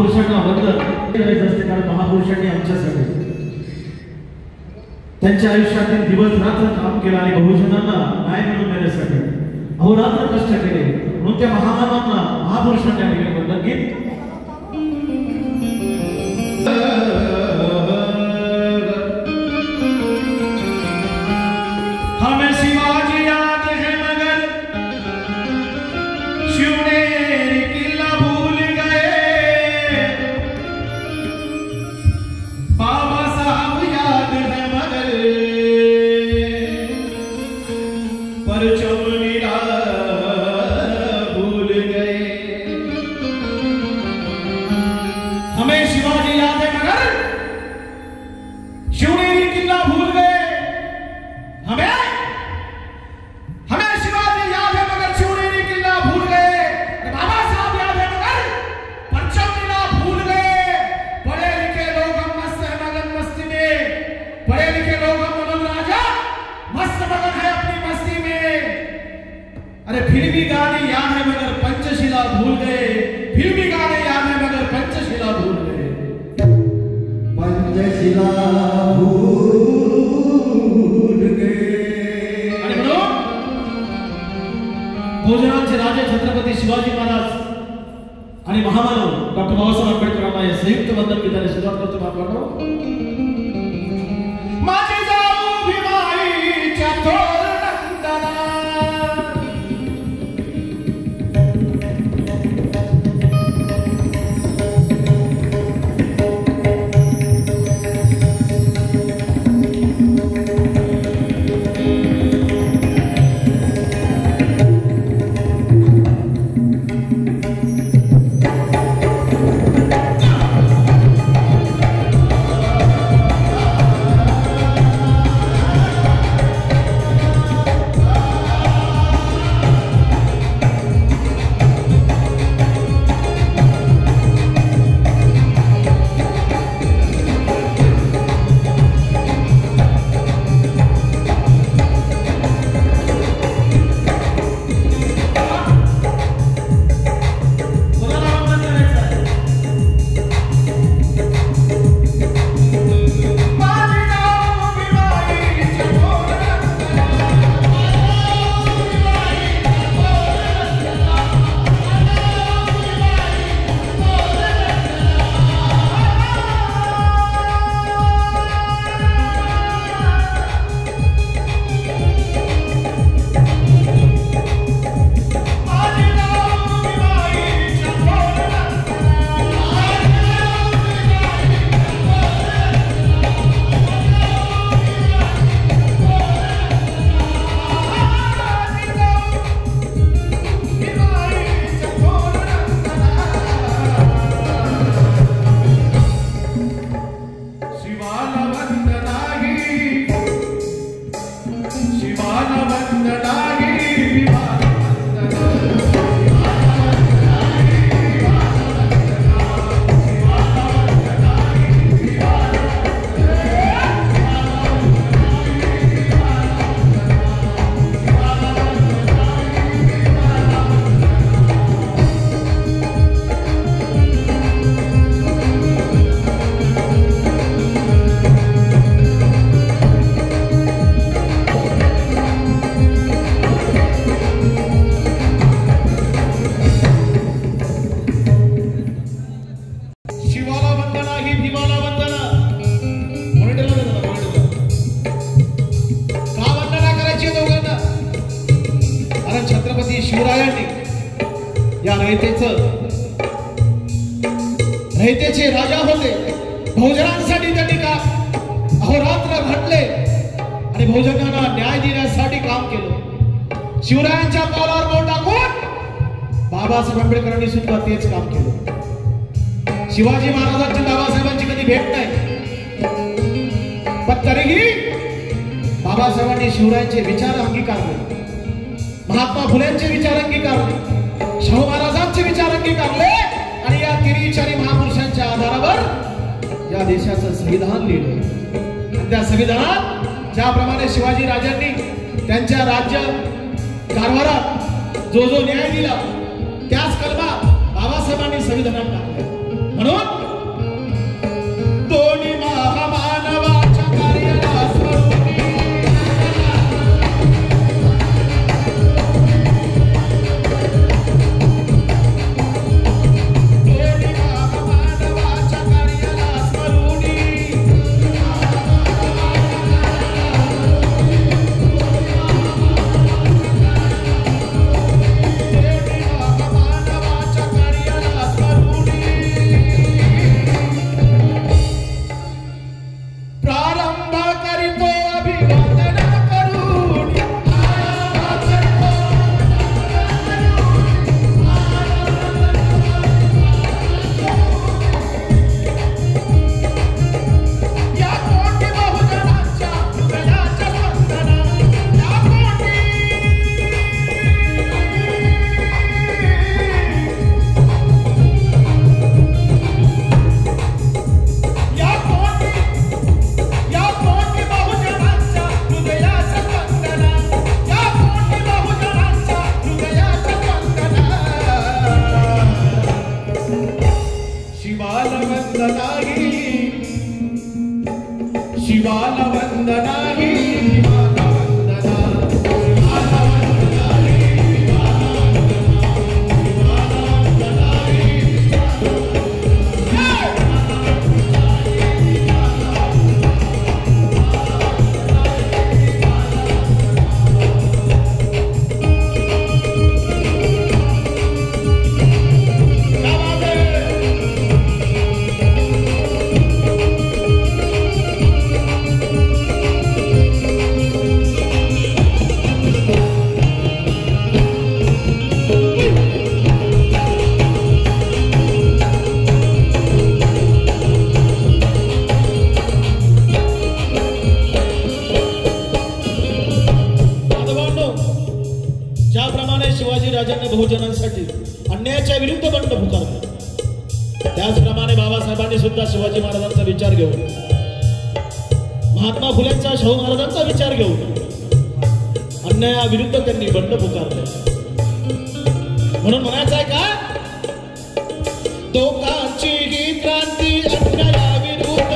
महापुरुषांना वंदन करायचं असते, कारण महापुरुषांनी आमच्यासाठी त्यांच्या आयुष्यातील दिवस रात्र काम केलं आणि बहुजनांना न्याय मिळवून देण्यासाठी अहोरात्र कष्ट केले, म्हणून त्या महामानवांना महापुरुषांच्या ठिकाणी वंदन गीत. हमें शिवाजी याद है मगर शिवनेरी किला भूल गए, बाबा साहब याद है मगर परचम नीरा भूल गए. हमें शिवाजी याद है मगर शिवनेरी किला भूल गए, हमें शिवाजी याद है मगर शिवनेरी किला भूल गए, बाबा साहब याद है मगर परचम नीरा भूल गए. पढ़े लिखे लोग हम मस्त है मगन मस्ती में, पढ़े लिखे लोग हम मगन राजा मस्त मगन है अपनी मस्ती में. अरे फिर भी गाने याद है मगर पंचशिला भूल गए, फिर भी गाने याद है मगर पंचशिला भूल गए. पंचशिला भूल गए. आणि म्हणून भोजनाचे राजे छत्रपती शिवाजी महाराज आणि महामानव डॉक्टर बाबासाहेब आंबेडकरांना या संयुक्त वंदन गीताने सुरुवात करतो. बाबांनो, माझी जाऊ भीमाईच्या थोर नंदना, रयतेचे राजा होते. बहुजनांसाठी त्यांनी का अहोरात्र घडले आणि बहुजनांना न्याय देण्यासाठी काम केलं. शिवरायांच्या पावलावर बोट टाकून बाबासाहेब आंबेडकरांनी सुद्धा तेच काम केलं. शिवाजी महाराजांची बाबासाहेबांची कधी भेट नाही, पण तरीही बाबासाहेबांनी शिवरायांचे विचार अंगीकारले, महात्मा फुलेंचे विचार अंगीकारले, शाहू महाराजांचे विचार अंगीकारले आणि या तिरीचारी महापुरुषांच्या आधारावर या देशाचं संविधान लिहिलं. त्या संविधानात ज्याप्रमाणे शिवाजी राजांनी त्यांच्या राज्य कारभारात जो जो न्याय दिला त्याच कलमा बाबासाहेबांनी संविधानात टाकल्या. म्हणून दोन्ही महामानवाच्या कार्याला स्मरूनी बहुजनांसाठी अन्यायाच्या विरुद्ध बंड पुकारले, त्याचप्रमाणे बाबासाहेबांनी सुद्धा शिवाजी महाराजांचा विचार घेऊन, महात्मा फुलेंचा, शाहू महाराजांचा विचार घेऊन अन्यायाविरुद्ध त्यांनी बंड पुकारले. म्हणून म्हणायचं आहे का, टोकाची ही क्रांती अन्यायाविरुद्ध,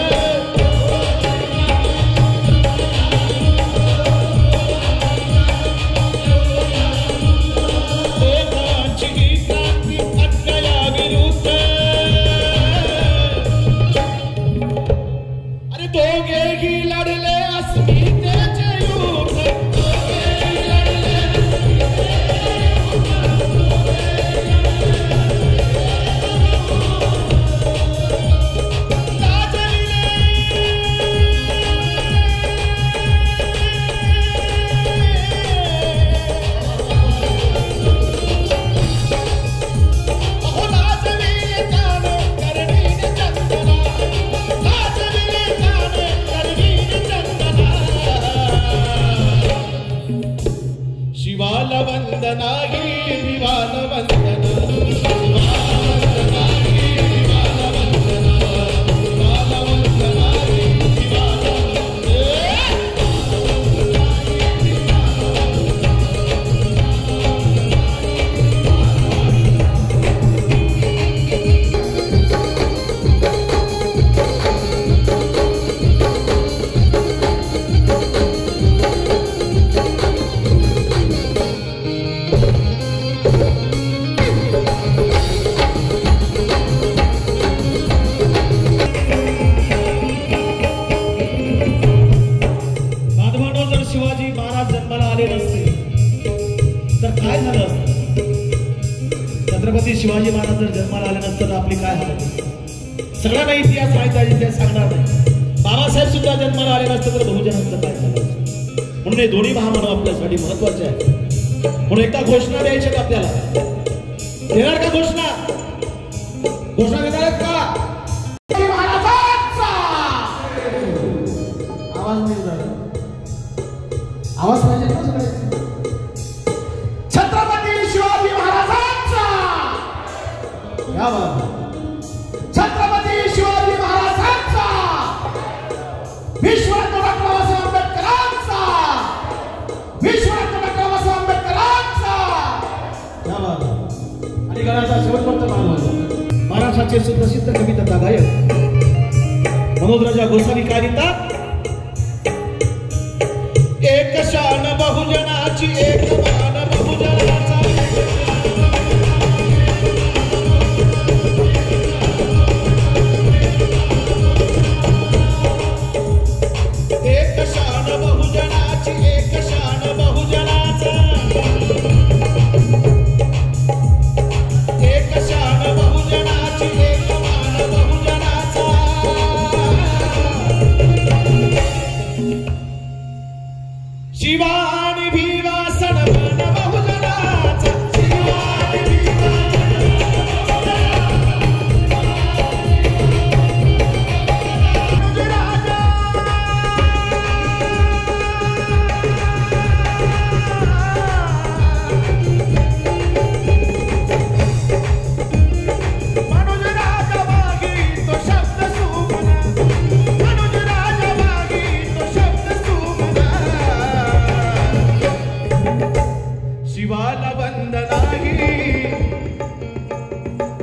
शिवाजी महाराज जर जन्माला आले नसते तर आपली काय हालत. सगळ्यांना इतिहास माहित आहे, इतिहास सांगणार नाही. बाबासाहेब सुद्धा जन्माला आले नसते तर बहुजनांचं काय झालं. म्हणून हे दोन्ही महामानव आपल्यासाठी महत्वाचे आहे. म्हणून एकदा घोषणा द्यायची आपल्याला. देणार का घोषणा? घोषणा देणार आहेत का? आवाज नाही झाला. आवाज पाहिजे ना सगळे. छत्रपती शिवाजी महाराजांचा. क्या बात है. छत्रपती शिवाजी महाराजांचा. विश्वरत्न डॉक्टर बाबासाहेब आंबेडकरांचा. विश्वरत्न डॉक्टर बाबासाहेब आंबेडकरांचा. क्या बात है. आणि गणाचा शेवटपर्यंत महाराष्ट्राचे सुप्रसिद्ध कविता मनोजराजा गोसावी काय लिहितात? एक शान बहुजनाची एक मान बहुजनाचा एक शान बहुजनाची एक शान बहुजनाचा एक शान बहुजनाची एक मान बहुजनाचा शिवा आणि भीमा सन्मान बहुजनाचा शिवा आणि भीमा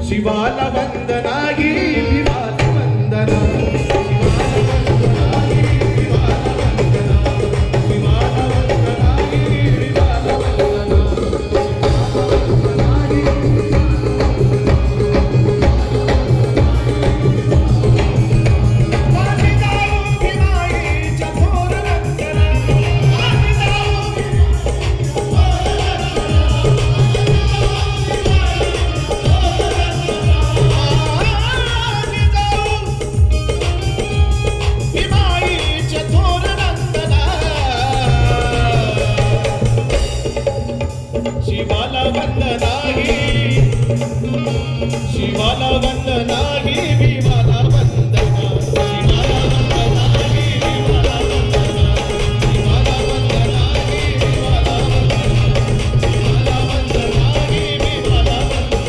शिवाला वंदनाही विवाला वंदना शिवाला वंदनाही विवाला वंदना शिवाला वंदनाही विवाला वंदना शिवाला वंदनाही विवाला वंदना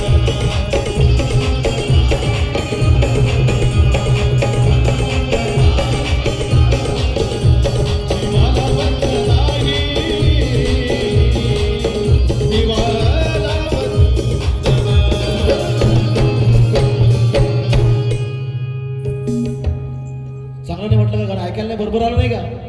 शिवाला वंदनाही चांगलं नाही म्हटलं का? गाणं ऐकायला नाही बरोबर आलं नाही का?